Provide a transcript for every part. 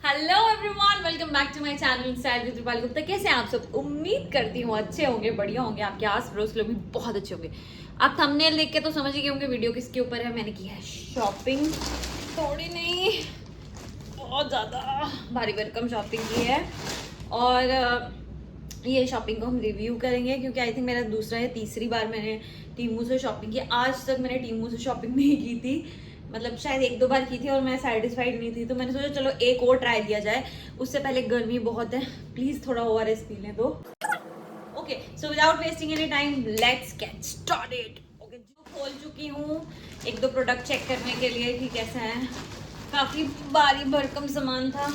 Hello everyone, welcome back to my channel style with Rupali Gupta. कैसे हैं आप सब? उम्मीद करती हूँ अच्छे होंगे, बढ़िया होंगे। आपके आस पड़ोस लोग भी बहुत अच्छे होंगे। आप थंबनेल देख के तो समझ ही गए होंगे वीडियो किसके ऊपर है। मैंने की है शॉपिंग, थोड़ी नहीं बहुत ज़्यादा भारी भरकम शॉपिंग की है। और ये शॉपिंग को हम रिव्यू करेंगे क्योंकि आई थिंक मेरा दूसरा या तीसरी बार मैंने टीमू से शॉपिंग की। आज तक मैंने टीमू से शॉपिंग नहीं की थी, मतलब शायद एक दो बार की थी और मैं सेटिस्फाइड नहीं थी, तो मैंने सोचा चलो एक और ट्राई दिया जाए। उससे पहले गर्मी बहुत है, प्लीज थोड़ा ORS पी लें दो। Okay, so without wasting any time let's get started. Okay, जो खोल चुकी हूँ एक दो प्रोडक्ट चेक करने के लिए कि कैसा है। काफी भारी भरकम सामान था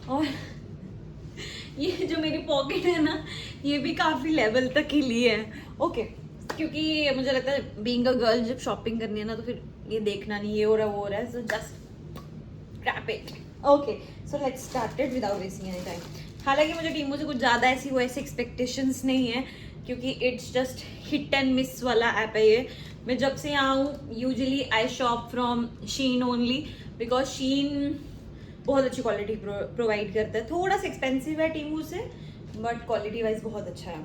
और ये जो मेरी पॉकेट है ना, ये भी काफी लेवल तक ही ली है। ओके, क्योंकि मुझे लगता है बीइंग अ गर्ल जब शॉपिंग करनी है ना तो फिर ये देखना नहीं ये हो रहा वो हो रहा है, so just crap it. Okay, so let's started without wasting any time. हालांकि मुझे टीमों से कुछ ज़्यादा ऐसी वैसे एक्सपेक्टेशंस नहीं है क्योंकि it's just hit and miss वाला ऐप है ये। मैं जब से यहाँ हूँ usually I shop from Shein only because Shein बहुत अच्छी क्वालिटी प्रोवाइड करता है। थोड़ा सा एक्सपेंसिव है टीमू से, बट क्वालिटी वाइज बहुत अच्छा है।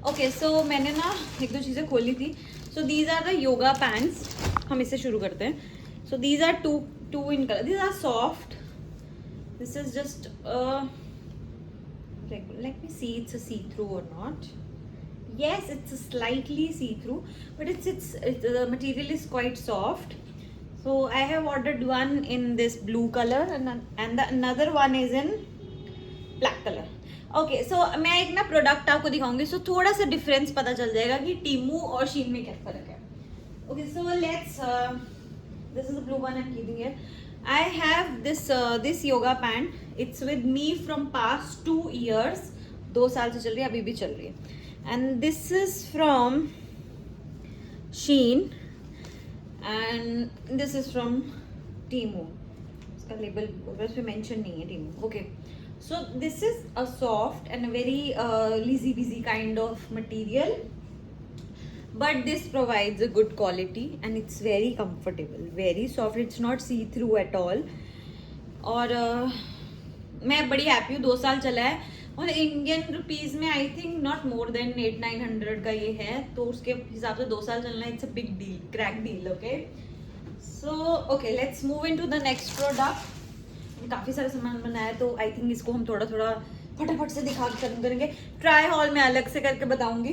ओके, सो मैंने ना एक दो चीज़ें खोली थी। So these are the yoga pants. हम इससे शुरू करते हैं। So these are two in colour, these are soft. This is just let me see it's a see through or not. Yes, it's a slightly see through, but it's the material is quite soft. So I have ordered one in this blue color and the another one is in black color. Okay, so मैं एक ना product आपको दिखाऊंगी, so थोड़ा सा difference पता चल जाएगा कि टीमू और शीन में क्या फर्क है। Okay, so let's this is the blue one I'm keeping here. I have this yoga pant. It's with me from past 2 years. 2 साल से चल रही है, अभी भी चल रही है। And this is from Shein. And this is from Temu. इसका लेबल उस पे मेंशन नहीं है Temu. Okay. So this is a soft and a very lazy busy kind of material, but this provides a good quality and it's very comfortable, very soft. It's not see through at all. और मैं बड़ी happy हूँ। 2 साल चला है और Indian rupees में I think not more than 800-900 का ये है, तो उसके हिसाब से 2 साल चलना it's a big deal, crack deal. Okay, so okay let's move into the next product. काफ़ी सारा सामान बनाया है तो आई थिंक इसको हम थोड़ा थोड़ा फटाफट से दिखा के खत्म करेंगे। ट्राई हॉल में अलग से करके बताऊंगी।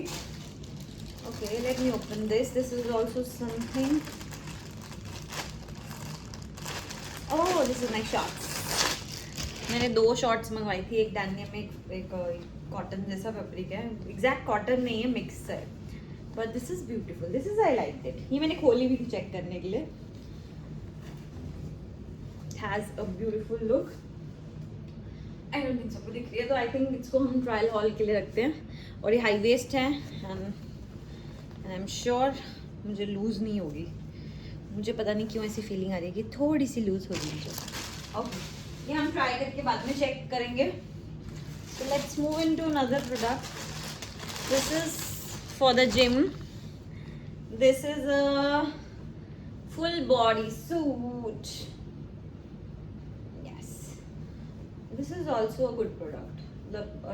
Okay, let me open this. This is also something. Oh, this is my shorts. मैंने 2 शॉर्ट्स मंगवाई थी, एक डैनियम में, एक कॉटन जैसा फैब्रिक है। एग्जैक्ट कॉटन नहीं है, मिक्स है, but this is beautiful. This is I like it. ये मैंने खोली भी थी चेक करने के लिए। Has a beautiful look. I don't think सबको दिख रही है, तो आई थिंक इसको हम ट्रायल हॉल के लिए रखते हैं। और ये हाई वेस्ट है एंड आई एम श्योर मुझे लूज नहीं होगी। मुझे पता नहीं क्यों ऐसी फीलिंग आ रही है कि थोड़ी सी लूज होगी मुझे। ओके, ये हम ट्राई करके बाद में चेक करेंगे। So let's move into another product. This is for the gym. This is a full body suit. This is also a good product.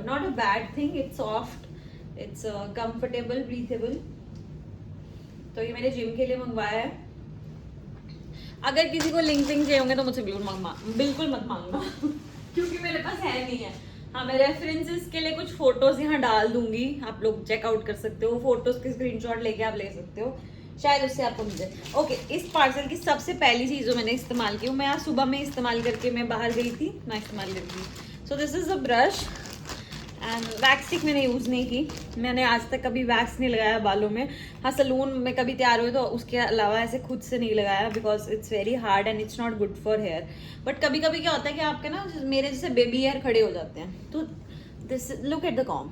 Not a bad thing. It's soft. It's comfortable, breathable. तो ये मैंने gym के लिए मंगवाया है। अगर किसी को लिंक चाहिए होंगे तो मुझसे बिल्कुल मत मांगना क्योंकि मेरे पास है नहीं है। हाँ, मैं रेफरेंसेस के लिए कुछ फोटोज यहाँ डाल दूंगी, आप लोग चेकआउट कर सकते हो। फोटोज के स्क्रीनशॉट लेके आप ले सकते हो, शायद उससे आपको मिल जाए। ओके, इस पार्सल की सबसे पहली चीज़ जो मैंने इस्तेमाल की, मैं आज सुबह में इस्तेमाल करके मैं बाहर गई थी ना, इस्तेमाल करती। So this is a brush and wax stick मैंने यूज़ नहीं की। मैंने आज तक कभी वैक्स नहीं लगाया बालों में। हाँ, सलून में कभी तैयार हुए तो उसके अलावा ऐसे खुद से नहीं लगाया because it's very hard and it's not good for hair. But कभी कभी क्या होता है कि आपके ना मेरे जैसे बेबी हेयर खड़े हो जाते हैं, तो this look at the comb,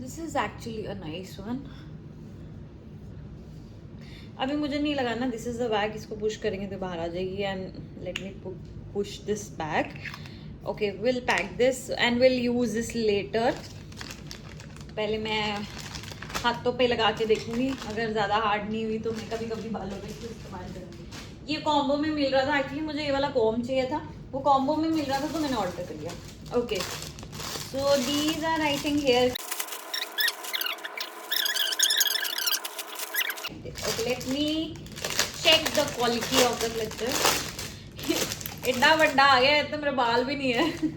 this is actually a nice one. अभी मुझे नहीं लगाना, दिस इज द बैग। इसको पुश करेंगे तो बाहर आ जाएगी and let me push this bag. Okay, will pack this and will use this letter. पहले मैं हाथों पे लगा के देखूंगी, अगर ज़्यादा हार्ड नहीं हुई तो मैं कभी कभी बालों पे इसको इस्तेमाल करूँगी। ये कॉम्बो में मिल रहा था, एक्चुअली मुझे ये वाला कॉम चाहिए था, वो कॉम्बो में मिल रहा था तो मैंने ऑर्डर कर लिया। Okay, so these are I think hair. Okay, let me check the quality of the clutcher. इतना बड़ा आ गया है तो मेरे बाल भी नहीं है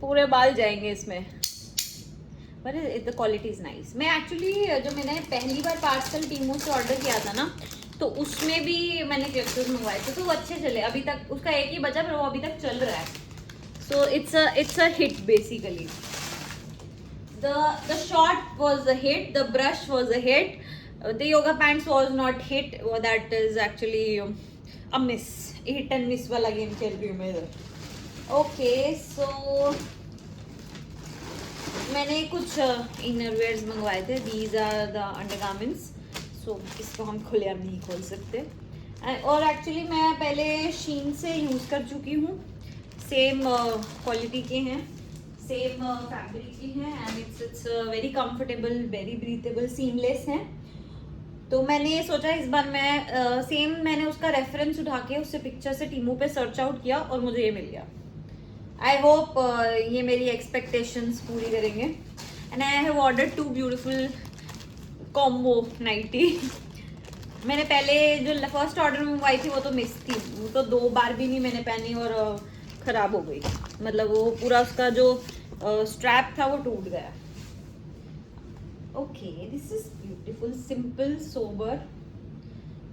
पूरे बाल जाएंगे इसमें, पर द क्वालिटी इज नाइस। मैं एक्चुअली जो मैंने पहली बार पार्सल टीमू से ऑर्डर किया था ना, तो उसमें भी मैंने क्लिप्स मंगवाए थे तो वो अच्छे चले। अभी तक उसका एक ही बचा, पर वो अभी तक चल रहा है। So it's a hit basically. The shot was a hit, the brush was a hit, the yoga pants was not hit, that is actually a miss, hit and miss वाला गेम खेल रही हूँ मैं इधर। ओके, सो मैंने कुछ inner wears मंगवाए थे, दीज आर द अंडरगारमेंट्स। सो इसको हम खुलेआम नहीं खोल सकते। और एक्चुअली मैं पहले शीन से यूज़ कर चुकी हूँ, सेम क्वालिटी के हैं, सेम फैब्रिक के हैं, and it's very comfortable, very breathable, seamless हैं। तो मैंने सोचा इस बार मैं सेम मैंने उसका रेफरेंस उठा के उससे पिक्चर से टीमू पे सर्च आउट किया और मुझे ये मिल गया। आई होप ये मेरी एक्सपेक्टेशंस पूरी करेंगे। And I have ordered 2 beautiful combo nighty. मैंने पहले जो फर्स्ट ऑर्डर मंगवाई थी वो तो मिस थी, वो तो 2 बार भी नहीं मैंने पहनी और ख़राब हो गई, मतलब वो पूरा उसका जो स्ट्रैप था वो टूट गया। Okay, this is beautiful, simple, sober.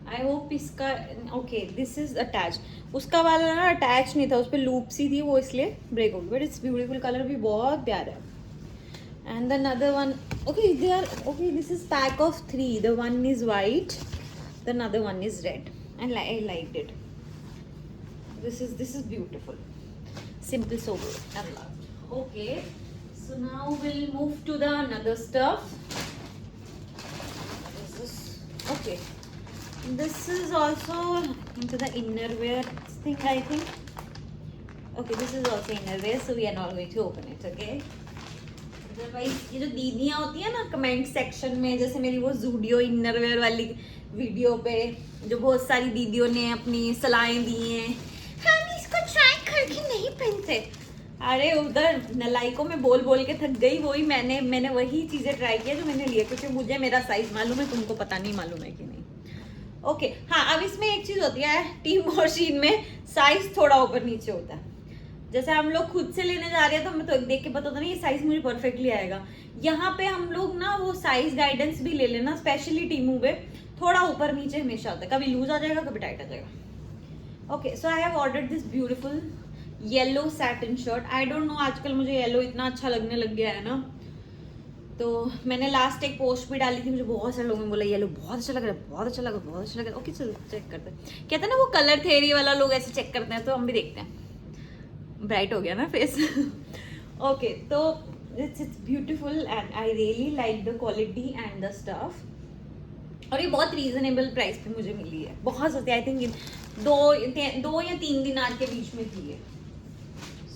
I hope इसका ओके, दिस इज अटैच। उसका वाला ना अटैच नहीं था, उस पर लूप सी थी, वो इसलिए ब्रेक हो गई, बट इट्स ब्यूटीफुल, कलर भी बहुत प्यारा है। And another one, okay they are okay, this is pack of 3, the one is white, the another one is red, and I liked it. This is beautiful, simple, sober, and love. Okay, so now we'll move to the another stuff. This is okay. This is also into the innerwear thing, I think. Okay, this is also innerwear, so we are not going to open it. Okay. Otherwise, ये जो दीदियाँ होती है ना comment section में, जैसे मेरी वो Zudio innerwear वाली वीडियो पे जो बहुत सारी दीदियों ने अपनी सलाहें दी हैं, हम इसको ट्राई करके नहीं पहनते। अरे उधर नलाइकों में बोल बोल के थक गई, वही मैंने वही चीज़ें ट्राई किया जो मैंने लिया, क्योंकि मुझे मेरा साइज मालूम है, तुमको पता नहीं मालूम है कि नहीं। ओके, हाँ, अब इसमें एक चीज़ होती है, टीम और शीन में साइज थोड़ा ऊपर नीचे होता है। जैसे हम लोग खुद से लेने जा रहे हैं तो हमें तो देख के पता होता नहीं ये साइज मुझे परफेक्टली आएगा। यहाँ पे हम लोग ना वो साइज गाइडेंस भी ले लेना, स्पेशली टीमू पे थोड़ा ऊपर नीचे हमेशा होता है, कभी लूज आ जाएगा, कभी टाइट आ जाएगा। Okay, so I have ordered this beautiful yellow satin shirt. I don't know, आजकल मुझे येलो इतना अच्छा लगने लग गया है ना, तो मैंने लास्ट एक पोस्ट भी डाली थी, मुझे बहुत सारे लोगों ने बोला येलो बहुत अच्छा लग रहा है, बहुत अच्छा लगा, बहुत अच्छा लग रहा है। ओके, चलो चेक करते हैं। कहते हैं ना वो कलर थेरी वाला लोग ऐसे चेक करते हैं, तो हम भी देखते हैं। ब्राइट हो गया ना फेस। ओके, तो it's beautiful and I really like the quality and the stuff. और ये बहुत रीजनेबल प्राइस पे मुझे मिली है, बहुत सस्ती। आई थिंक 2 या 3 दिनार के बीच में थी ये।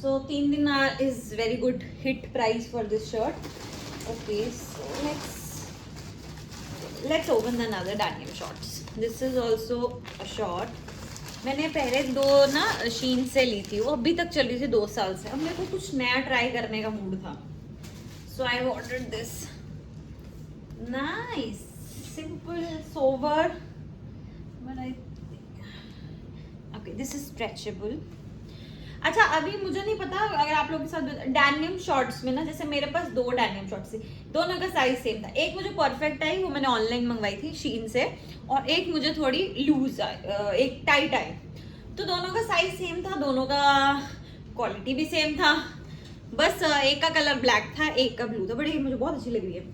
सो 3 दिनार is very good hit price for this shirt. Okay, so let's open the another denim shorts. This is also a short. मैंने पहले 2 ना शीन से ली थी, वो अभी तक चल रही थी 2 साल से। अब मेरे को कुछ नया ट्राई करने का मूड था, so I ordered this. Nice, simple, sober, but I okay, this is stretchable. अच्छा, अभी मुझे नहीं पता अगर आप लोगों के साथ डेनिम शॉर्ट्स में ना, जैसे मेरे पास 2 डेनिम शॉर्ट्स थी, दोनों का साइज सेम था। एक मुझे परफेक्ट आई, वो मैंने ऑनलाइन मंगवाई थी शीन से, और एक मुझे थोड़ी लूज आई, एक टाइट आई। तो दोनों का साइज सेम था, दोनों का क्वालिटी भी सेम था, बस एक का कलर ब्लैक था, एक का ब्लू था। बट ये मुझे बहुत अच्छी लग रही है।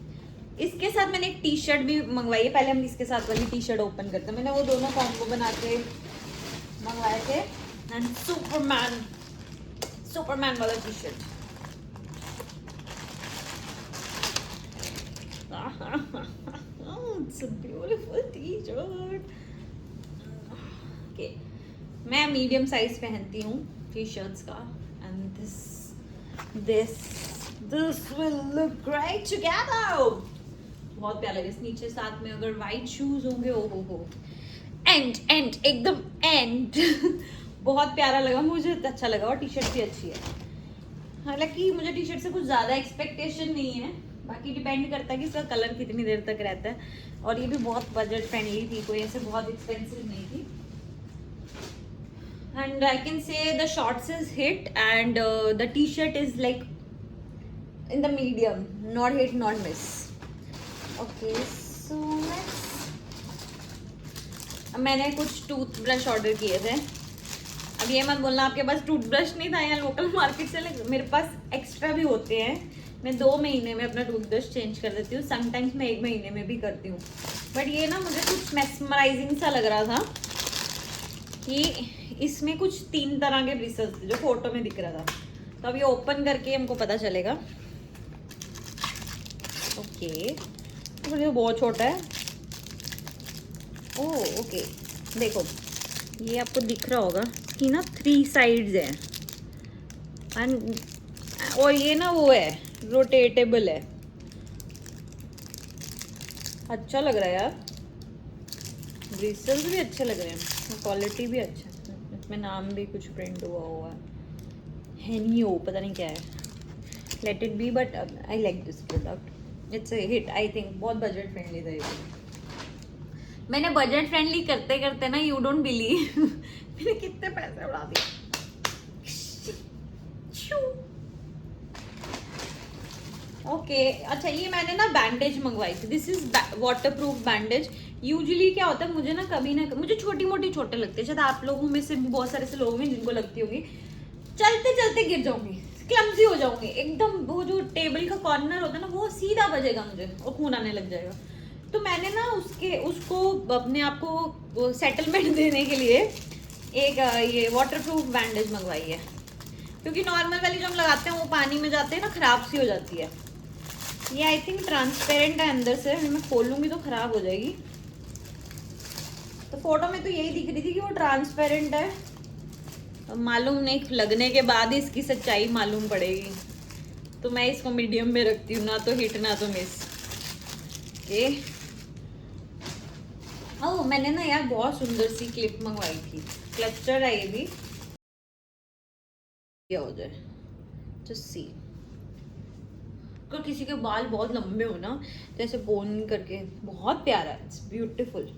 इसके साथ मैंने एक टी शर्ट भी मंगवाई है, पहले हम इसके साथ वाली टी शर्ट ओपन करते हैं। मैंने वो दोनों कॉम्बो बना के मंगवाए थे, एंड सुपरमैन वाला T shirt. It's a beautiful t-shirt. Okay, मैं मीडियम साइज पहनती हूँ टी शर्ट्स का, and this will look great together. बहुत प्यारा लगे। नीचे साथ में अगर वाइट शूज होंगे, ओ हो, एंड एकदम एंड बहुत प्यारा लगा मुझे, अच्छा लगा। और टी शर्ट भी अच्छी है। हालांकि मुझे टी शर्ट से कुछ ज्यादा एक्सपेक्टेशन नहीं है, बाकी डिपेंड करता है कि इसका कलर कितनी देर तक रहता है। और ये भी बहुत बजट फ्रेंडली थी, कोई ऐसे बहुत एक्सपेंसिव नहीं थी। And I can say the shorts is hit and the T shirt is like in the medium, not hit not miss. Okay so मैंने कुछ टूथब्रश ऑर्डर किए थे। अब ये मत बोलना आपके पास टूथब्रश नहीं था, यहाँ लोकल मार्केट से मेरे पास एक्स्ट्रा भी होते हैं। मैं 2 महीने में अपना टूथब्रश चेंज कर देती हूँ, समटाइम्स मैं 1 महीने में भी करती हूँ। बट ये ना मुझे कुछ मेस्मराइजिंग सा लग रहा था कि इसमें कुछ 3 तरह के ब्रिसल्स थे जो फोटो में दिख रहा था। तो अब ये ओपन करके हमको पता चलेगा। ओके तो ये बहुत छोटा है। ओह ओके, देखो ये आपको दिख रहा होगा कि ना 3 साइड्स हैं और ये ना वो है रोटेटेबल है। अच्छा लग रहा है यार, ब्रिसल्स भी अच्छे लग रहे हैं, क्वालिटी भी अच्छा है। इसमें नाम भी कुछ प्रिंट हुआ है, हेनियो पता नहीं क्या है। Let it be, but I like this product, it's a hit I think. बहुत बजट फ्रेंडली था ये। मैंने बजट फ्रेंडली करते करते ना, यू डोंट बिलीव मैंने कितने पैसे उड़ा दिए। ओके अच्छा, ये मैंने ना बैंडेज मंगवाई थी। This is water proof bandage. Usually क्या होता है, मुझे ना कभी ना मुझे छोटी मोटी चोटें लगती है। शायद आप लोगों में से बहुत सारे ऐसे लोग हैं जिनको लगती होगी। चलते चलते गिर जाऊंगी, क्लमजी हो जाऊंगी एकदम। वो जो टेबल का कॉर्नर होता है ना, वो सीधा बजेगा मुझे और खून आने लग जाएगा। तो मैंने ना उसको अपने आप को सेटलमेंट देने के लिए एक ये वाटर प्रूफ बैंडेज मंगवाई है। क्योंकि नॉर्मल वाली जो हम लगाते हैं वो पानी में जाते हैं ना, खराब सी हो जाती है। ये आई थिंक ट्रांसपेरेंट है अंदर से, मैं खोलूंगी तो खराब हो जाएगी। तो फोटो में तो यही दिख रही थी कि वो ट्रांसपेरेंट है, तो मालूम नहीं, लगने के बाद ही इसकी सच्चाई मालूम पड़ेगी। तो मैं इसको मीडियम में रखती हूँ, ना तो हिट ना तो मिस। ओके ओह, मैंने ना यार बहुत सुंदर सी क्लिप मंगवाई थी, क्लस्टर है ये भी, क्या हो जाए जस्ट सी। अगर किसी के बाल बहुत लंबे हो ना, जैसे बोन करके, बहुत प्यारा है, इट्स ब्यूटीफुल,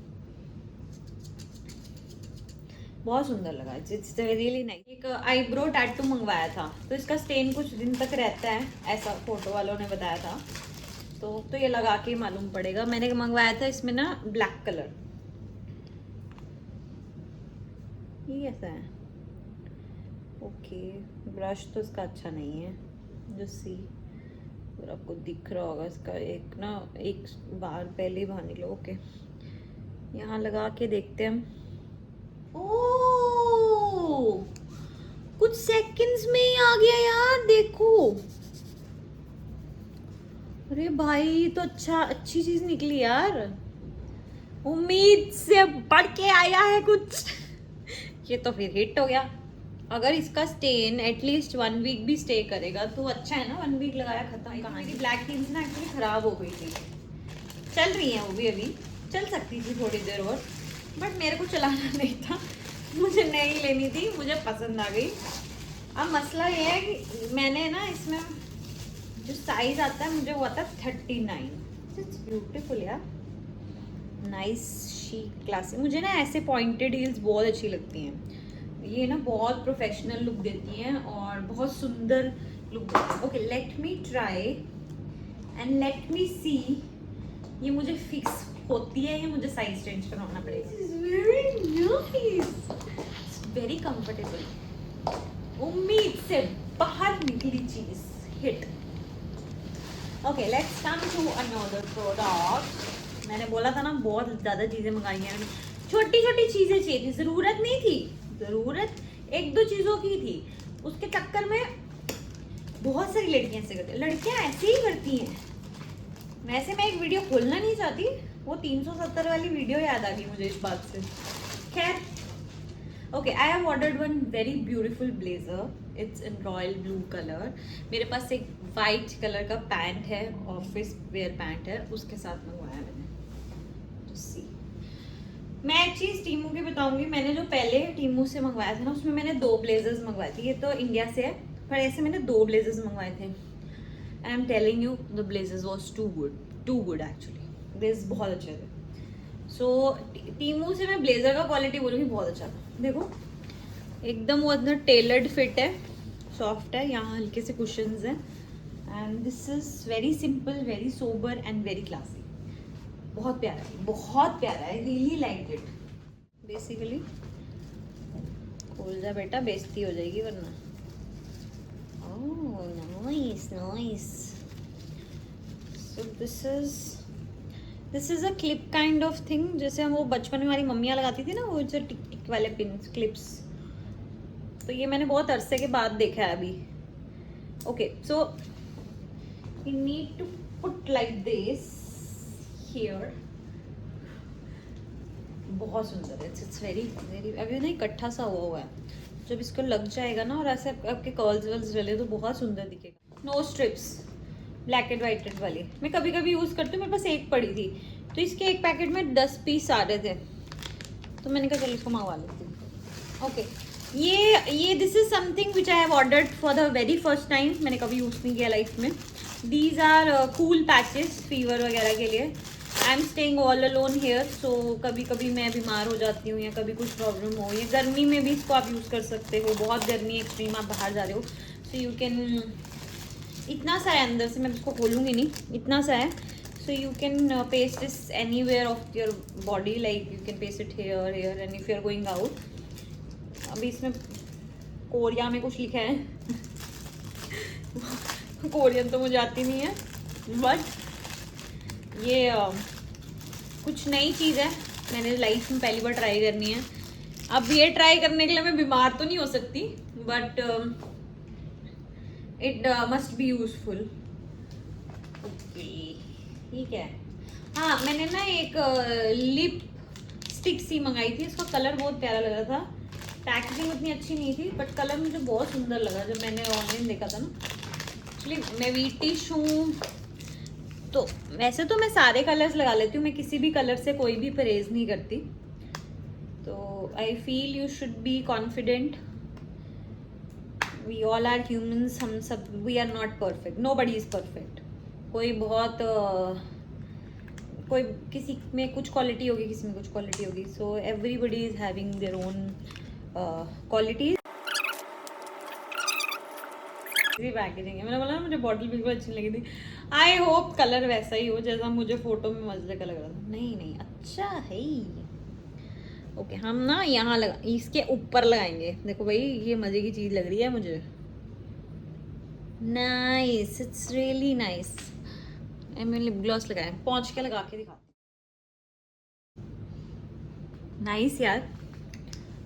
बहुत सुंदर लगा। It's really nice. एक आईब्रो टैटू मंगवाया था, तो इसका स्टेन कुछ दिन तक रहता है, ऐसा फोटो वालों ने बताया था। तो ये लगा के मालूम पड़ेगा। मैंने मंगवाया था इसमें ना ब्लैक कलर, ये ऐसा है। ओके ब्रश तो इसका अच्छा नहीं है, जो सी और आपको दिख रहा होगा इसका एक ना, एक बार पहले ही बाहर निकलो। ओके यहाँ लगा के देखते हैं हम। ओह कुछ सेकंड्स में ही आ गया यार, देखो। अरे भाई तो अच्छी चीज निकली यार, उम्मीद से बढ़ के आया है कुछ ये तो फिर हिट हो गया। अगर इसका स्टेन एटलीस्ट 1 वीक भी स्टे करेगा तो अच्छा है ना। 1 वीक लगाया खत्म कहानी। मेरी ब्लैक जीन्स ना एक्चुअली खराब हो गई थी, चल रही है वो भी, अभी चल सकती थी थोड़ी देर और, बट मेरे को चलाना नहीं था, मुझे नहीं लेनी थी, मुझे पसंद आ गई। अब मसला ये है कि मैंने ना इसमें जो साइज आता है मुझे वो आता है 39। इट्स ब्यूटीफुल यार, नाइस शीक क्लासिक। मुझे ना ऐसे पॉइंटेड हील्स बहुत अच्छी लगती हैं, ये ना बहुत प्रोफेशनल लुक देती हैं और बहुत सुंदर लुक देती हैं। Okay let me try and let me see ये मुझे फिक्स होती है या मुझे साइज चेंज करवाना पड़ेगा। वेरी नाइस, वेरी कंफर्टेबल, उम्मीद से बाहर निकली चीज, hit. Okay let's come to another product. मैंने बोला था ना बहुत ज़्यादा चीज़ें मंगाई हैं मैंने, छोटी छोटी चीज़ें चाहिए थी, ज़रूरत नहीं थी, ज़रूरत 1-2 चीज़ों की थी, उसके चक्कर में बहुत सारी लड़कियां ऐसे करती हैं। लड़कियां ऐसे ही करती हैं। वैसे मैं एक वीडियो खोलना नहीं चाहती, वो 370 वाली वीडियो याद आ गई मुझे इस बात से। खैर okay, I have ordered one very beautiful blazer, it's in royal blue colour. मेरे पास एक वाइट कलर का पैंट है, ऑफिस वेयर पैंट है, उसके साथ मंगवाया मैंने। सी मैं एक चीज टीमू की बताऊंगी, मैंने जो पहले टीमू से मंगवाया था ना उसमें मैंने 2 ब्लेजर्स मंगवाए थे, ये तो इंडिया से है पर ऐसे मैंने 2 ब्लेजर्स मंगवाए थे। I am telling you the blazers was too good actually, this बहुत अच्छे थे। सो टीमू से मैं ब्लेजर का क्वालिटी बोलूँगी बहुत अच्छा था। देखो एकदम वो अंदर टेलर्ड फिट है, सॉफ्ट है, यहाँ हल्के से कुशंस हैं and this is very simple, very sober and very classy. बहुत प्यारा है, बहुत प्यारा है, रियली लाइक इट। बेसिकली खोल जा बेटा, बेइज्जती हो जाएगी वरना। Oh nice nice. So this is a clip kind of thing, जैसे हम वो बचपन में हमारी मम्मियाँ लगाती थी ना, वो जो टिक टिक वाले पिन क्लिप्स। तो ये मैंने बहुत अरसे के बाद देखा है अभी। Okay so you need to put like this here. बहुत सुंदर है, इट्स वेरी वेरी, अभी ना इकट्ठा सा हुआ है, जब इसको लग जाएगा ना और ऐसे आपके कर्ल्स वर्ल्स डले तो बहुत सुंदर दिखेगा। नो स्ट्रिप्स, ब्लैक एंड वाइटेड वाली मैं कभी कभी यूज़ करती हूँ, मेरे पास एक पड़ी थी तो इसके एक पैकेट में 10 पीस आ रहे थे तो मैंने कहा चलो इसको मंगवा लेती हूँ। ओके ये this is something which I have ordered for the very first time, मैंने कभी यूज़ नहीं किया लाइफ में। These are cool patches fever वगैरह के लिए। I am staying all alone here, so कभी कभी मैं बीमार हो जाती हूँ या कभी कुछ प्रॉब्लम हो, या गर्मी में भी इसको आप यूज़ कर सकते हो, बहुत गर्मी एक्सट्रीम आप बाहर जा रहे हो सो यू कैन। इतना सा है अंदर से, मैं इसको खोलूँगी नहीं, इतना सा है, so you can paste this anywhere of your body, like you can paste it here here and if you are going out. अभी इसमें कोरिया में कुछ लिखा है कोरियन तो मुझे आती नहीं है, बट ये कुछ नई चीज़ है, मैंने लाइफ में पहली बार ट्राई करनी है। अब ये ट्राई करने के लिए मैं बीमार तो नहीं हो सकती, but it must be useful. Okay ठीक है। हाँ मैंने ना एक लिप स्टिक सी मंगाई थी, इसका कलर बहुत प्यारा लग रहा था, पैकेजिंग उतनी अच्छी नहीं थी बट कलर मुझे बहुत सुंदर लगा जब मैंने ऑनलाइन देखा था ना। एक्चुअली मैं वीटिश हूँ तो वैसे तो मैं सारे कलर्स लगा लेती हूँ, मैं किसी भी कलर से कोई भी परहेज नहीं करती, तो I feel you should be confident. We all are humans, हम सब we are not perfect, nobody is perfect. कोई बहुत कोई किसी में कुछ क्वालिटी होगी, किसी में कुछ क्वालिटी होगी, so everybody is having their own qualities. Packaging है, मैंने बोला ना मुझे बॉटल बिल्कुल अच्छी लगी थी। आई होप कलर वैसा ही हो जैसा मुझे फोटो में मजे का लग रहा था। नहीं नहीं अच्छा है। ओके हम ना यहाँ लगा, इसके ऊपर लगाएंगे। देखो भाई ये मजे की चीज लग रही है मुझे। Nice, it's really nice. मैंने लिप ग्लॉस लगाया, पहुंच के लगा के दिखाती। नाइस यार,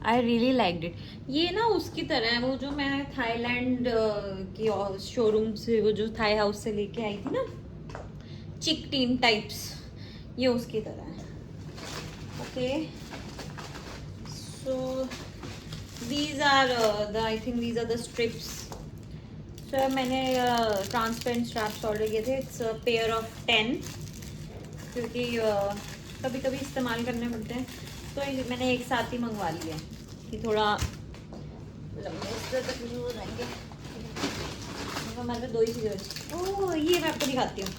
आई रियली लाइक इट। ये ना उसकी तरह है, वो जो मैं थाईलैंड की शोरूम से, वो जो थाई हाउस से लेके आई थी ना, चिक टीन टाइप्स, ये उसकी तरह है। Okay so these are the, I think these are the strips. So मैंने ट्रांसपेरेंट स्ट्रैप्स ऑर्डर किए थे, इट्स पेयर ऑफ 10, क्योंकि कभी कभी इस्तेमाल करने पड़ते हैं तो मैंने एक साथ ही मंगवा लिया कि थोड़ा लंबे तक हो जाएंगे। हमारे 2 ही चीज़ें। ओह ये मैं आपको दिखाती हूँ,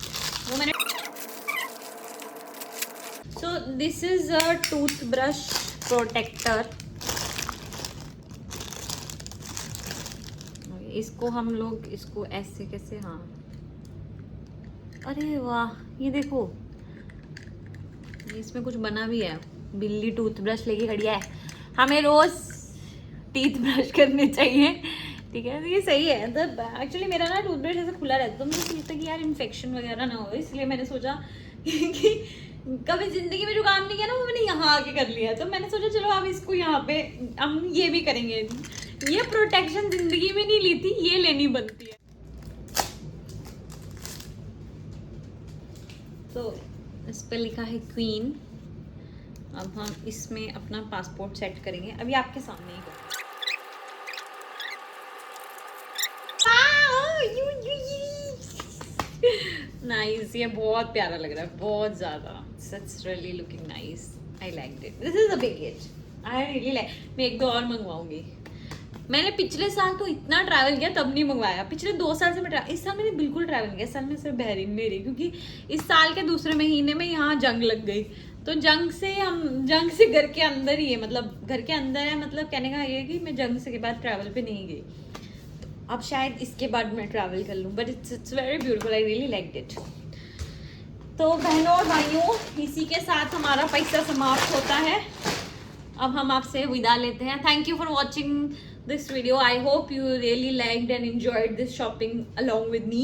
वो मैंने। So this is a toothbrush protector. इसको हम लोग इसको ऐसे कैसे, हाँ अरे वाह ये देखो इसमें कुछ बना भी है, बिल्ली टूथब्रश लेके खड़ी है, हमें रोज टीथ ब्रश करने चाहिए। ठीक है ये सही है। मतलब एक्चुअली मेरा ना टूथब्रश ऐसे खुला रहता तो मुझे सोचता कि यार इन्फेक्शन वगैरह ना हो, इसलिए मैंने सोचा कि कभी जिंदगी में जो काम नहीं किया ना वो मैंने यहाँ आके कर लिया, तो मैंने सोचा चलो अब इसको यहाँ पे हम ये भी करेंगे। ये प्रोटेक्शन जिंदगी में नहीं ली थी, ये लेनी बनती है। तो इस पर लिखा है क्वीन। अब हम इसमें अपना पासपोर्ट सेट करेंगे, अभी आपके सामने ही नाइस। ये बहुत प्यारा लग रहा है, बहुत ज़्यादा। It's really looking nice, I like it, this is a big it, I really like. मैं एक दो और मंगवाऊंगी। मैंने पिछले साल तो इतना ट्रैवल किया तब नहीं मंगवाया, पिछले 2 साल से मैं इस साल मैंने बिल्कुल ट्रैवल किया। इस साल मैं सिर्फ बहरीन में रही, क्योंकि इस साल के दूसरे महीने में यहाँ जंग लग गई, तो जंग से घर के अंदर ही है, मतलब घर के अंदर है, मतलब कहने का ये है कि मैं जंग से के बाद ट्रैवल पे नहीं गई, तो अब शायद इसके बाद मैं ट्रैवल कर लूँ, but it's very beautiful, I really like it. तो बहनों और भाइयों, इसी के साथ हमारा पैसा समाप्त होता है। अब हम आपसे विदा लेते हैं। Thank you for watching this video. I hope you really liked and enjoyed this shopping along with me.